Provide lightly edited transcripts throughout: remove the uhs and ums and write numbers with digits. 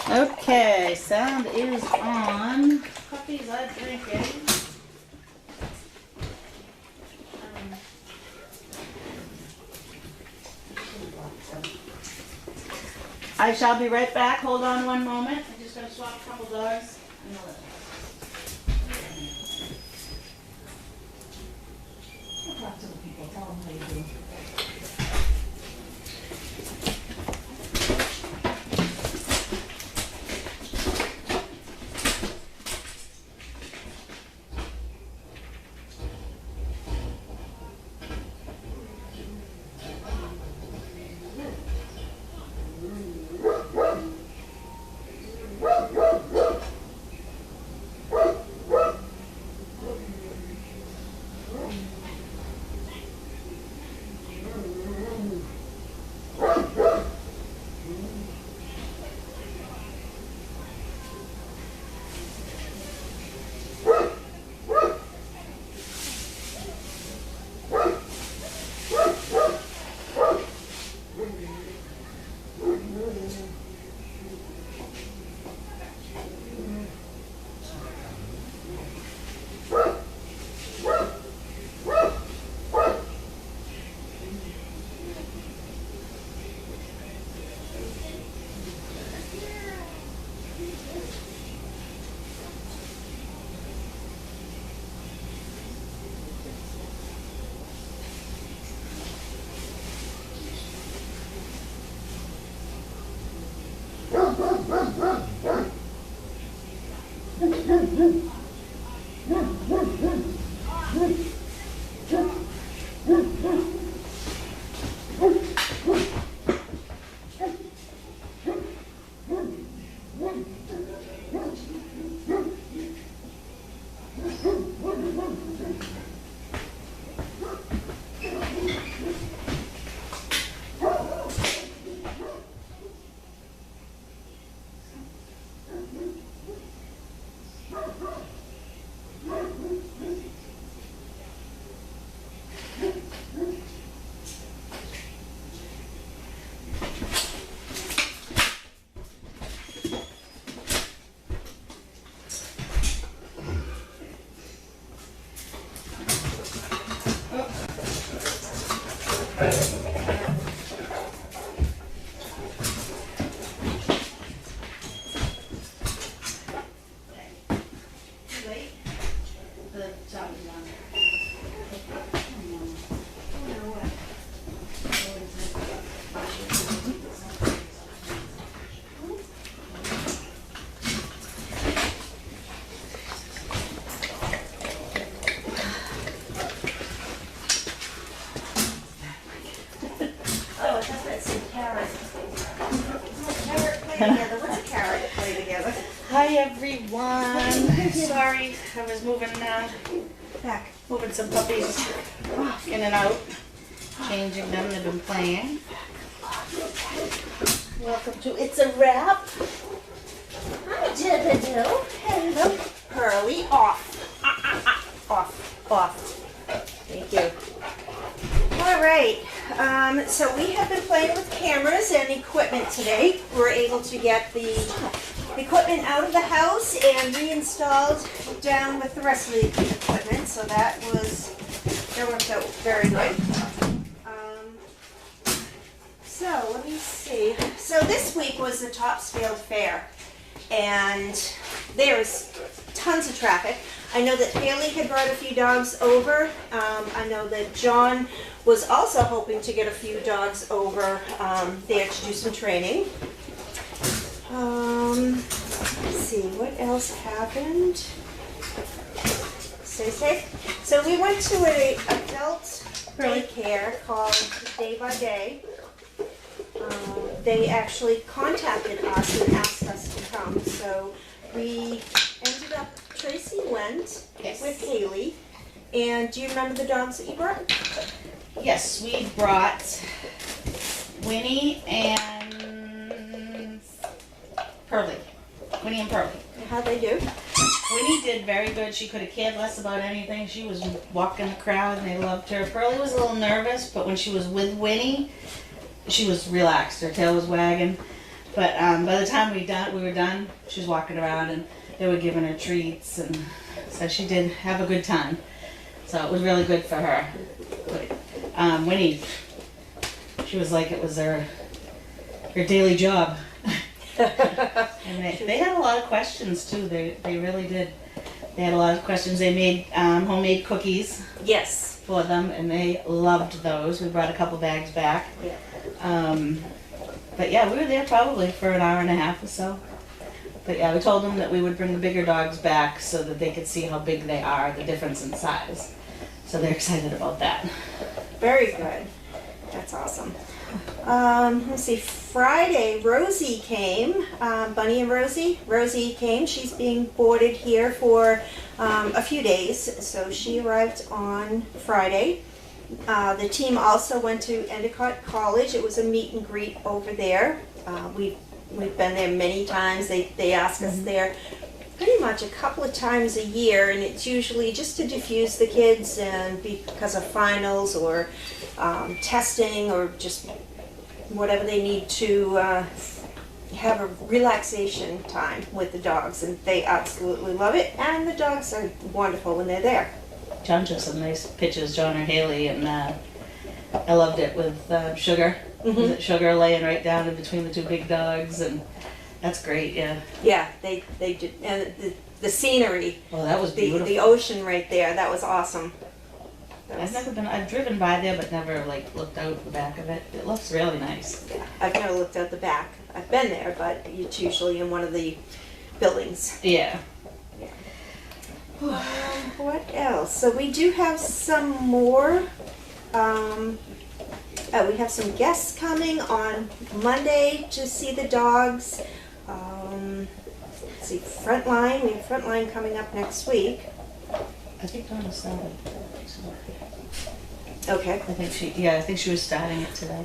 Okay, sound is on. Puppies are drinking. I shall be right back. Hold on one moment. I'm just going to swap a couple dogs. I'll talk to the people. Tell them how you do. Hi everyone. Sorry, I was moving some puppies in and out, changing them. They've been playing. Welcome to It's a Wrap. Hi, Jibidoo. Hello, Pearly. Off. Off. Thank you. All right. So we have been playing with cameras and equipment today. We're able to get the equipment out of the house and reinstalled down with the rest of the equipment. So that worked out very good. So let me see. So this week was the Topsfield Fair, and there was tons of traffic. I know that Haley had brought a few dogs over. I know that John was also hoping to get a few dogs over there to do some training. Let's see, what else happened? Stay safe. So we went to an adult daycare called Day by Day. They actually contacted us and asked us to come, so we ended up, Tracy went with Haley. And do you remember the dogs that you brought? Yes, we brought Winnie and Pearly. Winnie and Pearly. How'd they do? Winnie did very good. She could have cared less about anything. She was walking the crowd and they loved her. Pearly was a little nervous, but when she was with Winnie, she was relaxed. Her tail was wagging. But by the time we were done, she was walking around and they were giving her treats, and so she did have a good time. So it was really good for her. But Winnie, she was like it was her daily job. And they had a lot of questions too. They really did. They had a lot of questions. They made homemade cookies. Yes. For them, and they loved those. We brought a couple bags back. Yeah. But yeah, we were there probably for an hour and a half or so. But yeah, we told them that we would bring the bigger dogs back so that they could see how big they are, the difference in size. So they're excited about that. Very good. That's awesome. Let's see, Friday, Rosie came, Bunny and Rosie. Rosie came, she's being boarded here for a few days, so she arrived on Friday. The team also went to Endicott College. It was a meet and greet over there. We've been there many times. They ask us there pretty much a couple of times a year, and it's usually just to diffuse the kids and because of finals or testing or just whatever they need to have a relaxation time with the dogs, and they absolutely love it, and the dogs are wonderful when they're there. John took some nice pictures, John or Haley, and I loved it with Sugar. Was it Sugar laying right down in between the two big dogs, and that's great, yeah. Yeah, they did, and the scenery. Well, that was beautiful. The ocean right there, that was awesome. I've driven by there but never like looked out the back of it. It looks really nice. Yeah, I've never looked out the back. I've been there, but it's usually in one of the buildings. Yeah. What else? So we do have some more. We have some guests coming on Monday to see the dogs. Let's see, Frontline. We have Frontline coming up next week. I think Donna started. Okay. I think she was starting it today.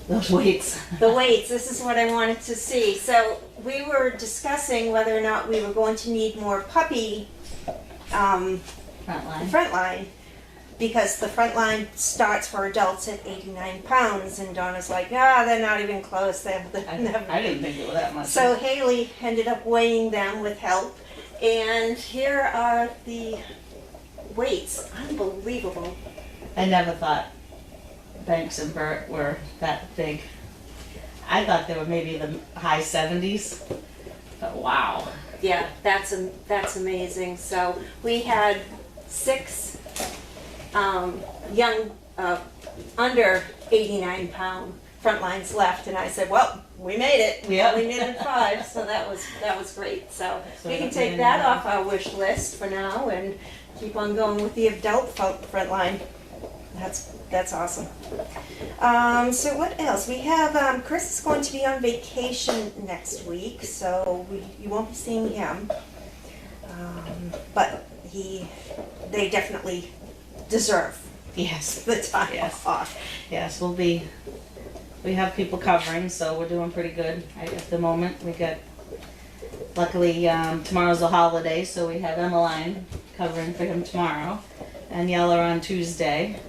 Those weights. The weights, this is what I wanted to see. So we were discussing whether or not we were going to need more puppy frontline, because the frontline starts for adults at 89 pounds, and Donna's like, they're not even close. I didn't think it was that much. So Haley ended up weighing them with help, and here are the weights. Unbelievable. I never thought Banks and Bert were that big. I thought they were maybe the high 70s, but wow. Yeah, that's amazing. So we had 6 young under 89 pound frontlines left, and I said, well, we made it. We only needed 5, so that was great. So we can take that off our wish list for now and keep on going with the adult frontline. That's awesome. So what else? We have Chris is going to be on vacation next week, so you won't be seeing him. But they definitely deserve the time off. Yes, we have people covering, so we're doing pretty good at the moment. Luckily, tomorrow's a holiday, so we have Emmeline covering for him tomorrow, and Yeller on Tuesday.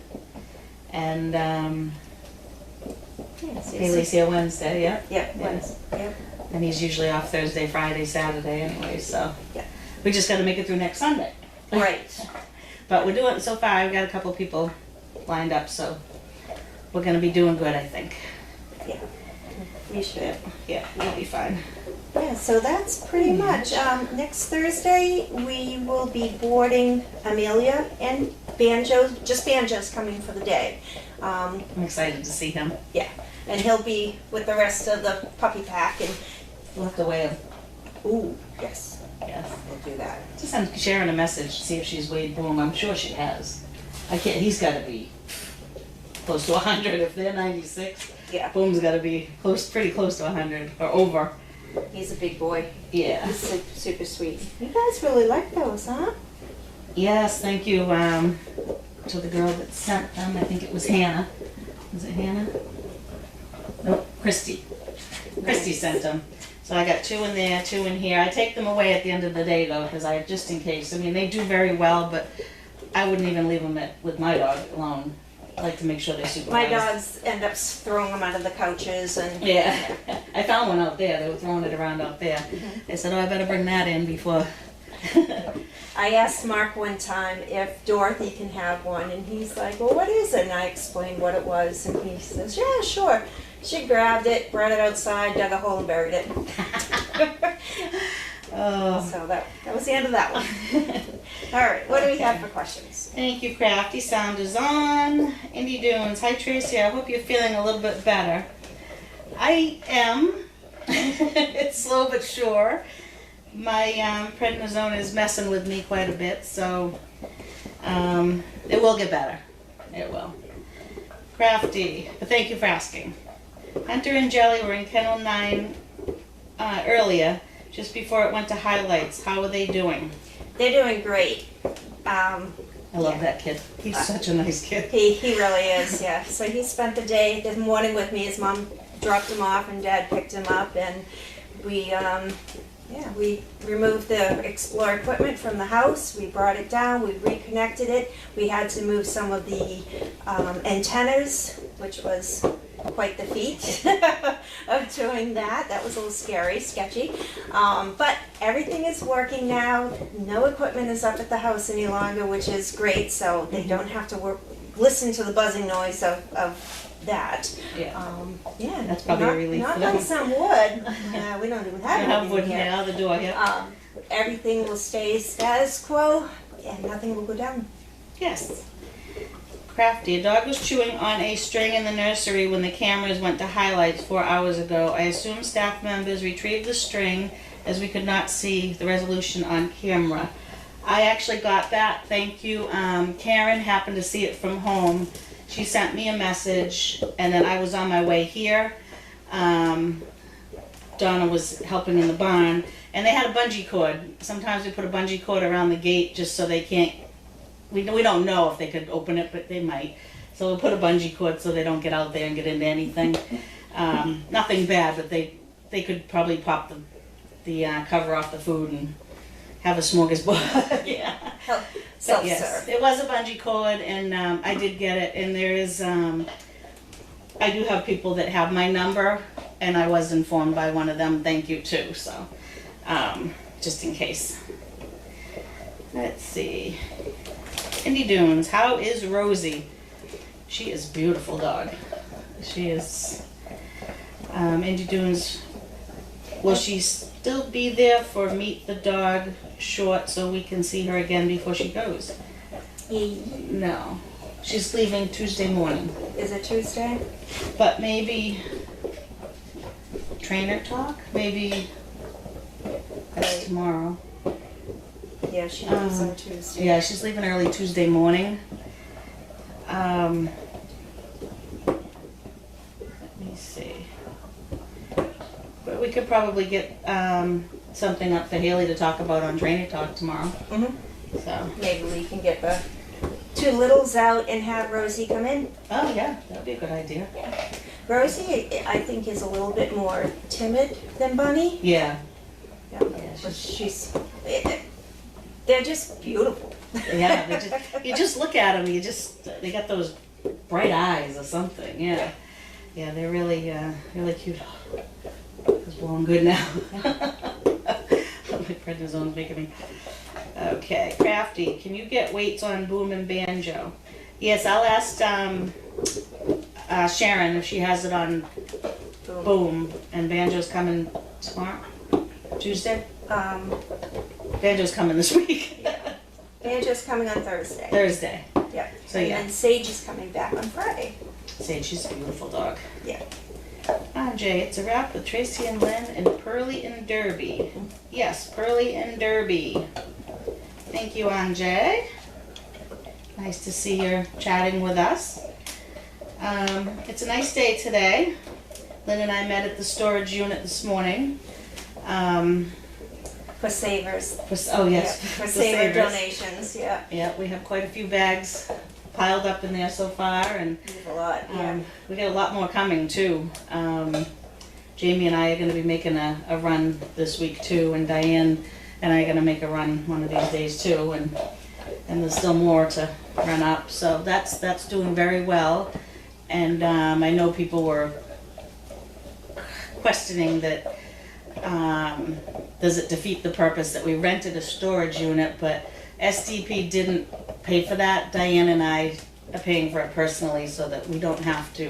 And Haley's here Wednesday, Wednesday. Yep. And he's usually off Thursday, Friday, Saturday anyway, so we just got to make it through next Sunday. Right. But we're doing, so far I've got a couple of people lined up, so we're going to be doing good, I think. Yeah, we should. Yeah, we'll be fine. Yeah, so that's pretty much. Next Thursday we will be boarding Amelia and Banjo's coming for the day. I'm excited to see him. Yeah, and he'll be with the rest of the puppy pack, and we'll have to weigh him. Ooh, yes. Yes. We'll do that. Just I'm sharing a message to see if she's weighed Boom. I'm sure she has. He's got to be close to 100 if they're 96. Yeah. Boom's got to be pretty close to 100 or over. He's a big boy. Yeah. He's super, super sweet. You guys really like those, huh? Yes, thank you to the girl that sent them. I think it was Hannah. Was it Hannah? Nope, Christy. Christy sent them. So I got 2 in there, 2 in here. I take them away at the end of the day though, because just in case. I mean, they do very well, but I wouldn't even leave them with my dog alone. I like to make sure they're supervised. My dogs end up throwing them out of the couches and. Yeah. I found one out there. They were throwing it around out there. I said, oh, I better bring that in before. I asked Mark one time if Dorothy can have one, and he's like, well, what is it? And I explained what it was, and he says, yeah, sure. She grabbed it, brought it outside, dug a hole and buried it. Oh. So that was the end of that one. All right, what do we have for questions? Thank you, Crafty. Sound is on. Indy Dunes. Hi, Tracy. I hope you're feeling a little bit better. I am. It's slow but sure. My prednisone is messing with me quite a bit, so it will get better. It will. Crafty. But thank you for asking. Hunter and Jelly were in Kennel 9 earlier, just before it went to highlights. How are they doing? They're doing great. I love that kid. He's such a nice kid. He really is, yeah. So he spent the day, the morning with me. His mom dropped him off and Dad picked him up, and we removed the Explorer equipment from the house. We brought it down, we reconnected it. We had to move some of the antennas, which was quite the feat of doing that. That was a little scary, sketchy. But everything is working now. No equipment is up at the house any longer, which is great, so they don't have to listen to the buzzing noise of that. Yeah. That's probably a relief Knock for them. on some wood. We don't even have wood here. Yeah, the door, yeah. Everything will stay status quo, and nothing will go down. Yes. Crafty. A dog was chewing on a string in the nursery when the cameras went to highlights 4 hours ago. I assume staff members retrieved the string as we could not see the resolution on camera. I actually got that. Thank you. Karen happened to see it from home. She sent me a message, and then I was on my way here. Donna was helping in the barn, and they had a bungee cord. Sometimes we put a bungee cord around the gate just so they can't. We don't know if they could open it, but they might. So we'll put a bungee cord so they don't get out there and get into anything. Nothing bad, but they could probably pop the cover off the food and have a smorgasbord. Yeah. But yes, it was a bungee cord, and I did get it. And there is, I do have people that have my number, and I was informed by one of them. Thank you too. So, just in case. Let's see. Indy Dunes, how is Rosie? She is a beautiful dog. She is. Indy Dunes, will she still be there for Meet the Dog short so we can see her again before she goes? No. She's leaving Tuesday morning. Is it Tuesday? But maybe trainer talk? Maybe that's tomorrow. Yeah, she leaves on Tuesday. Yeah, she's leaving early Tuesday morning. Let me see. But we could probably get something up for Haley to talk about on Trainer Talk tomorrow. So maybe we can get the two littles out and have Rosie come in. Oh yeah, that'd be a good idea. Rosie, I think, is a little bit more timid than Bunny. Yeah. Yeah, she's they're just beautiful. Yeah, you just look at them, they got those bright eyes or something. Yeah, yeah, they're really cute. It's blowing good now. My prednisone's making me. Okay, Crafty, can you get weights on Boom and Banjo? Yes, I'll ask Sharon if she has it on Boom, and Banjo's coming tomorrow, Tuesday. Banjo's coming this week. Yeah. Banjo's coming on Thursday. Thursday. Yeah. So and yeah. then Sage is coming back on Friday. Sage, she's a beautiful dog. Yeah. Jay, it's a wrap with Tracy and Lynn and Pearly and Derby. Yes, Pearly and Derby. Thank you, Anjay. Nice to see you chatting with us. It's a nice day today. Lynn and I met at the storage unit this morning. For savers. Oh yes, Yeah, for saver savers. Donations, yeah. Yeah, we have quite a few bags piled up in there so far, and We have a lot, yeah. we got a lot more coming too. Jamie and I are going to be making a run this week too, and Diane and I are going to make a run one of these days too, and there's still more to run up. So that's doing very well, and I know people were questioning that, does it defeat the purpose that we rented a storage unit, but SDP didn't pay for that. Diane and I are paying for it personally so that we don't have to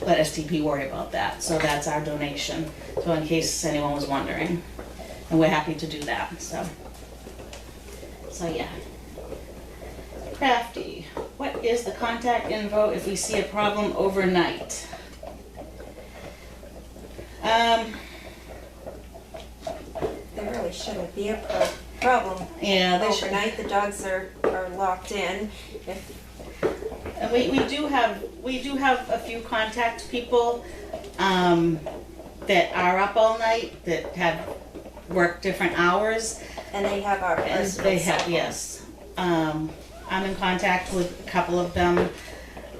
let SDP worry about that. So that's our donation, so in case anyone was wondering. And we're happy to do that, so yeah. Crafty, what is the contact info if we see a problem overnight? There really shouldn't be a problem. Yeah, they should. Overnight, the dogs are locked in. And we do have a few contact people that are up all night that have worked different hours. And they have our And personal they have, cell phones. yes. I'm in contact with a couple of them.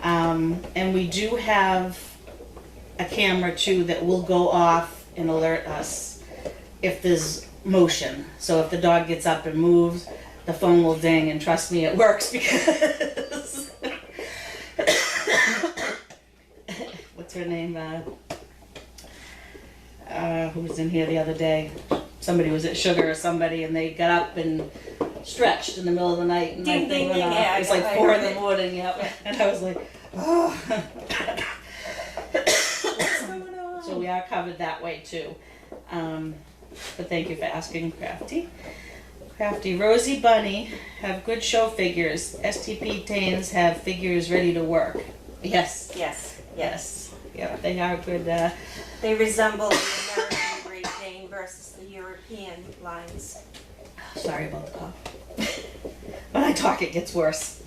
And we do have a camera too that will go off and alert us if there's motion. So if the dog gets up and moves, the phone will ding, and trust me, it works because what's her name? Who was in here the other day? Somebody was at Sugar or somebody, and they got up and stretched in the middle of the night, and Ding, my thing ding, went ding, off. yeah, It was I like heard 4 in it. the morning, yep. And I was like, oh. What's going on? So we are covered that way too. But thank you for asking, Crafty. Crafty, Rosie Bunny have good show figures. STP Tanes have figures ready to work. Yes. Yes, yes. Yes. Yeah, they are good. They resemble the American Great Dane versus the European lines. Sorry about the cough. When I talk, it gets worse.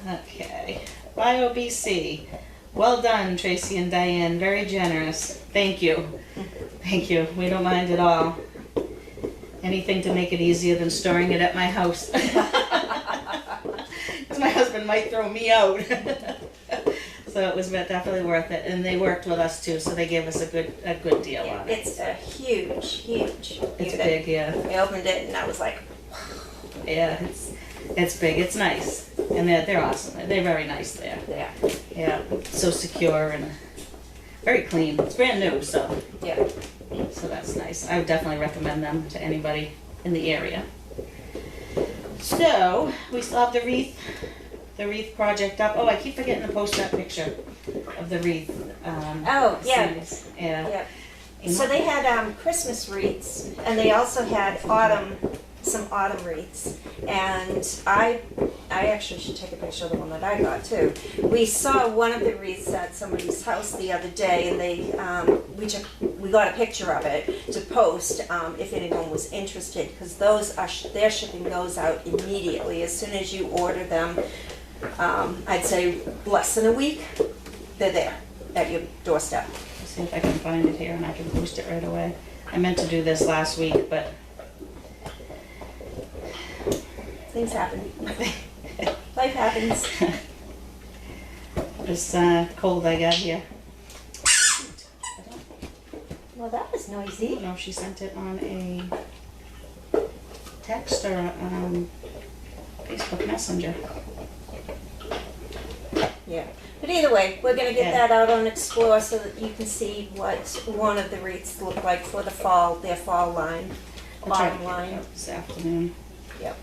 Okay. BioBC. Well done, Tracy and Diane. Very generous. Thank you. Thank you. We don't mind at all. Anything to make it easier than storing it at my house. Because my husband might throw me out. So it was definitely worth it. And they worked with us too, so they gave us a good deal Yeah, on it. it's a huge It's unit. big, yeah. I opened it and I was like, Yeah, it's big. It's nice. And they're awesome. They're very nice there. yeah, Yeah, so secure and very clean. It's brand new, so yeah. that's nice. I would definitely recommend them to anybody in the area. So we still have the wreath project up. Oh, I keep forgetting to post that picture of the wreath. Oh, yeah. series. Yeah. Yeah. So they had Christmas wreaths, and they also had some autumn wreaths. And I actually should take a picture of the one that I got too. We saw one of the wreaths at somebody's house the other day, and we got a picture of it to post if anyone was interested, because they're shipping those out immediately as soon as you order them. I'd say less than a week, they're there at your doorstep. Let's see if I can find it here and I can post it right away. I meant to do this last week, but Things happen. Life happens. this cold I got here. Well, that was I noisy. don't know if she sent it on a text or Facebook Messenger. Yeah. But either way, we're gonna get Yeah. that out on Explore so that you can see what one of the wreaths look like for the fall, their fall line, I'll try to bottom get it line. out this afternoon. Yep.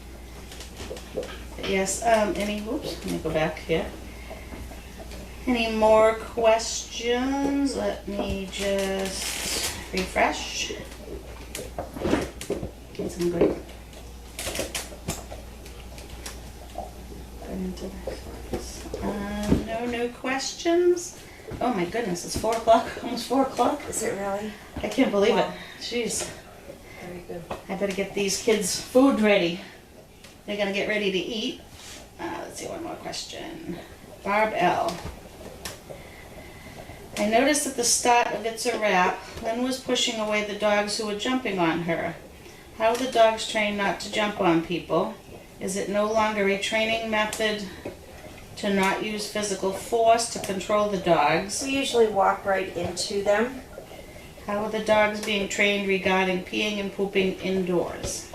Yes, oops, let me go back here. Any more questions? Let me just refresh. Get some good. Go into this. No new questions? Oh my goodness, it's 4 o'clock, almost 4 o'clock. Is it really? I can't believe it. Wow. Jeez. Very good. I better get these kids food ready. They're gonna get ready to eat. Let's see, one more question. Barb L. I noticed at the start of It's a Wrap, Lynn was pushing away the dogs who were jumping on her. How are the dogs trained not to jump on people? Is it no longer a training method to not use physical force to control the dogs? We usually walk right into them. How are the dogs being trained regarding peeing and pooping indoors?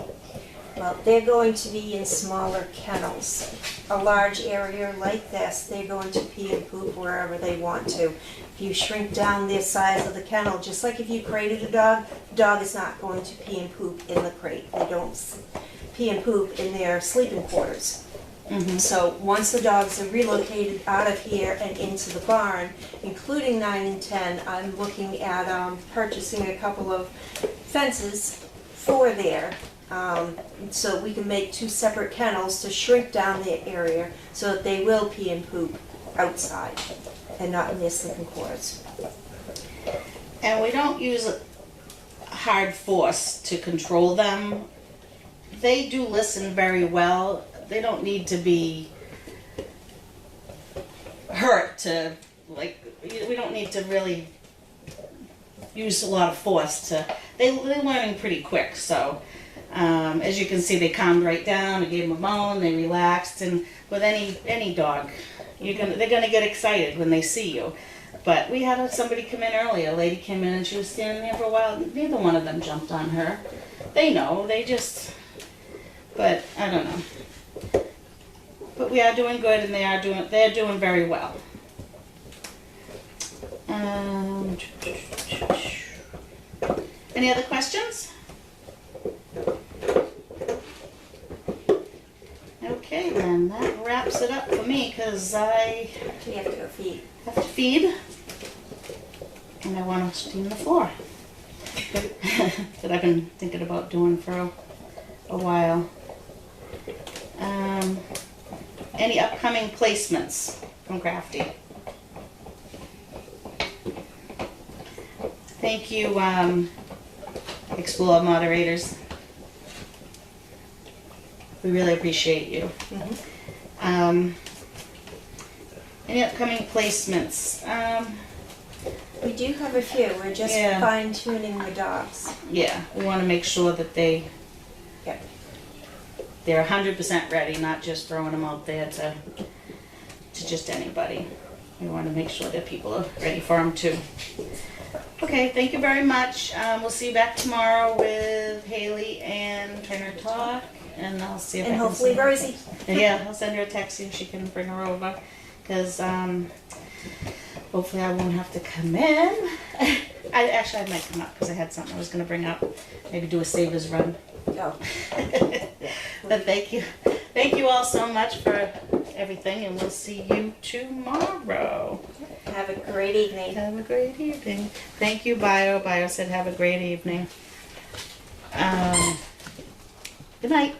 Well, they're going to be in smaller kennels. A large area like this, they're going to pee and poop wherever they want to. If you shrink down the size of the kennel, just like if you crated a dog, the dog is not going to pee and poop in the crate. They don't pee and poop in their sleeping quarters. So once the dogs are relocated out of here and into the barn, including 9 and 10, I'm looking at purchasing a couple of fences for there. So we can make 2 separate kennels to shrink down the area so that they will pee and poop outside and not in their sleeping quarters. And we don't use hard force to control them. They do listen very well. They don't need to be hurt to, like, we don't need to really use a lot of force to, they're learning pretty quick, so. As you can see, they calmed right down. I gave them a bone. They relaxed, and with any dog, they're gonna get excited when they see you. But we had somebody come in earlier. A lady came in and she was standing there for a while. Neither one of them jumped on her. They know. They just. But I don't know. But we are doing good, and they're doing very well. Any other questions? Okay, then that wraps it up for me because I We have to go feed. have to feed and I want to steam the floor that I've been thinking about doing for a while. Any upcoming placements from Crafty? Thank you, Explore moderators. We really appreciate you. Any upcoming placements? We do have a few. We're just Yeah. fine-tuning the dogs. Yeah, we want to make sure that they're 100% ready, not just throwing them out there to just anybody. We want to make sure that people are ready for them too. Okay, thank you very much. We'll see you back tomorrow with Haley and Trainer Talk, and I'll see if I And can hopefully send her- Rosie. Yeah, I'll send her a text, see if she can bring her over, because hopefully I won't have to come in. I might come up because I had something I was going to bring up. Maybe do a Savers run. Go. But thank you all so much for everything, and we'll see you tomorrow. Have a great evening. Have a great evening. Thank you, Bio. Bio said have a great evening. Good night.